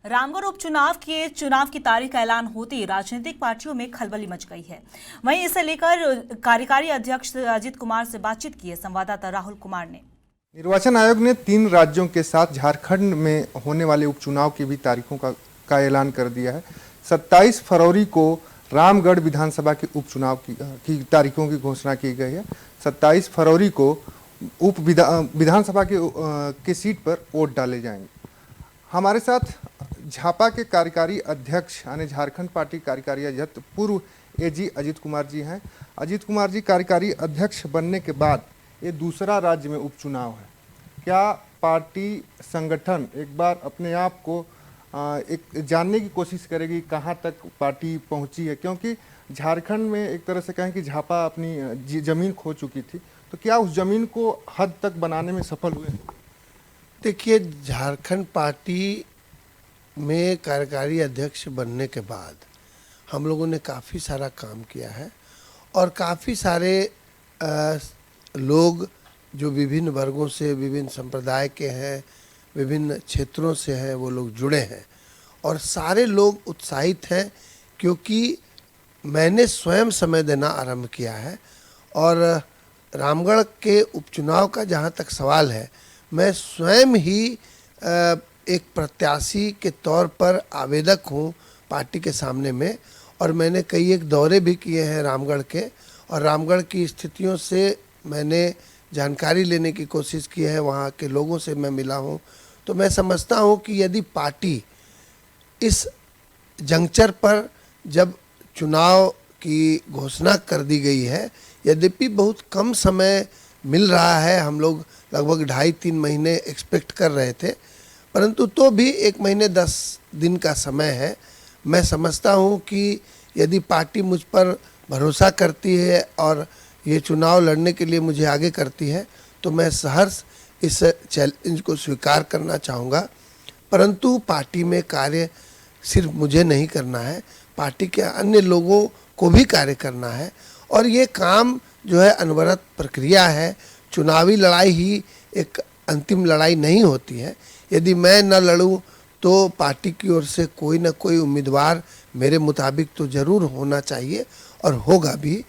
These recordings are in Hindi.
रामगढ़ उपचुनाव के चुनाव की तारीख का ऐलान होते ही राजनीतिक पार्टियों में खलबली मच गई है। वहीं इसे लेकर कार्यकारी अध्यक्ष अजित कुमार से बातचीत की है संवाददाता राहुल कुमार ने। निर्वाचन आयोग ने 3 राज्यों के साथ झारखंड में होने वाले उपचुनाव की भी तारीखों का ऐलान कर दिया है। 27 फरवरी को रामगढ़ विधानसभा के उपचुनाव की तारीखों की घोषणा की गई है। 27 फरवरी को विधानसभा के सीट पर वोट डाले जाएंगे। हमारे साथ झापा के कार्यकारी अध्यक्ष यानी झारखंड पार्टी कार्यकारी अध्यक्ष पूर्व एजी अजित कुमार जी हैं। अजित कुमार जी, कार्यकारी अध्यक्ष बनने के बाद ये दूसरा राज्य में उपचुनाव है। क्या पार्टी संगठन एक बार अपने आप को एक जानने की कोशिश करेगी कहाँ तक पार्टी पहुँची है, क्योंकि झारखंड में एक तरह से कहें कि झापा अपनी ज़मीन खो चुकी थी, तो क्या उस ज़मीन को हद तक बनाने में सफल हुए? देखिए, झारखंड पार्टी में कार्यकारी अध्यक्ष बनने के बाद हम लोगों ने काफ़ी सारा काम किया है और काफ़ी सारे लोग जो विभिन्न वर्गों से, विभिन्न संप्रदाय के हैं, विभिन्न क्षेत्रों से हैं, वो लोग जुड़े हैं और सारे लोग उत्साहित हैं, क्योंकि मैंने स्वयं समय देना आरंभ किया है। और रामगढ़ के उपचुनाव का जहाँ तक सवाल है, मैं स्वयं ही एक प्रत्याशी के तौर पर आवेदक हूँ पार्टी के सामने में, और मैंने कई एक दौरे भी किए हैं रामगढ़ के, और रामगढ़ की स्थितियों से मैंने जानकारी लेने की कोशिश की है, वहाँ के लोगों से मैं मिला हूँ। तो मैं समझता हूँ कि यदि पार्टी इस जंक्चर पर जब चुनाव की घोषणा कर दी गई है, यद्यपि बहुत कम समय मिल रहा है, हम लोग लगभग 2.5-3 महीने एक्सपेक्ट कर रहे थे, परंतु तो भी 1 महीने 10 दिन का समय है। मैं समझता हूँ कि यदि पार्टी मुझ पर भरोसा करती है और ये चुनाव लड़ने के लिए मुझे आगे करती है, तो मैं सहर्ष इस चैलेंज को स्वीकार करना चाहूँगा। परंतु पार्टी में कार्य सिर्फ मुझे नहीं करना है, पार्टी के अन्य लोगों को भी कार्य करना है, और ये काम जो है अनवरत प्रक्रिया है। चुनावी लड़ाई ही एक अंतिम लड़ाई नहीं होती है। यदि मैं न लड़ूं तो पार्टी की ओर से कोई न कोई उम्मीदवार मेरे मुताबिक तो ज़रूर होना चाहिए और होगा भी।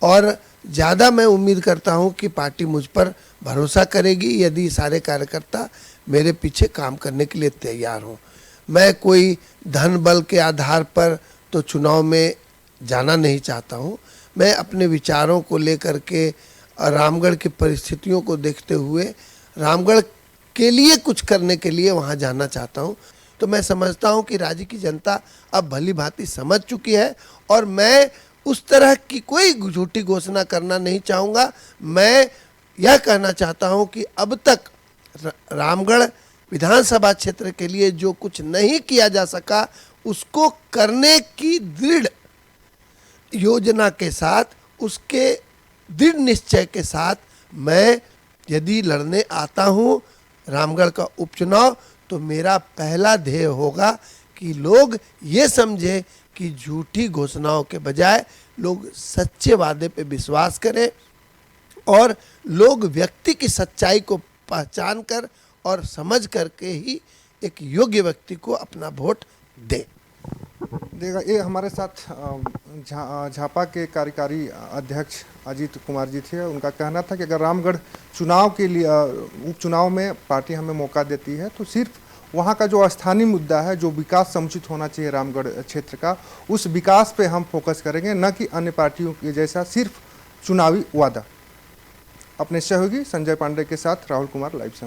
और ज़्यादा मैं उम्मीद करता हूं कि पार्टी मुझ पर भरोसा करेगी यदि सारे कार्यकर्ता मेरे पीछे काम करने के लिए तैयार हों। मैं कोई धन बल के आधार पर तो चुनाव में जाना नहीं चाहता हूं। मैं अपने विचारों को लेकर के रामगढ़ की परिस्थितियों को देखते हुए रामगढ़ के लिए कुछ करने के लिए वहां जाना चाहता हूं। तो मैं समझता हूं कि राज्य की जनता अब भली भांति समझ चुकी है, और मैं उस तरह की कोई झूठी घोषणा करना नहीं चाहूँगा। मैं यह कहना चाहता हूं कि अब तक रामगढ़ विधानसभा क्षेत्र के लिए जो कुछ नहीं किया जा सका, उसको करने की दृढ़ योजना के साथ, उसके दृढ़ निश्चय के साथ मैं यदि लड़ने आता हूँ रामगढ़ का उपचुनाव, तो मेरा पहला ध्येय होगा कि लोग ये समझे कि झूठी घोषणाओं के बजाय लोग सच्चे वादे पे विश्वास करें और लोग व्यक्ति की सच्चाई को पहचान कर और समझ करके ही एक योग्य व्यक्ति को अपना वोट दें। देखा, ये हमारे साथ झापा के कार्यकारी अध्यक्ष अजित कुमार जी थे। उनका कहना था कि अगर रामगढ़ चुनाव के लिए उपचुनाव में पार्टी हमें मौका देती है, तो सिर्फ वहाँ का जो स्थानीय मुद्दा है, जो विकास समुचित होना चाहिए रामगढ़ क्षेत्र का, उस विकास पे हम फोकस करेंगे, न कि अन्य पार्टियों के जैसा सिर्फ चुनावी वादा। अपने सहयोगी संजय पांडे के साथ राहुल कुमार, लाइव से।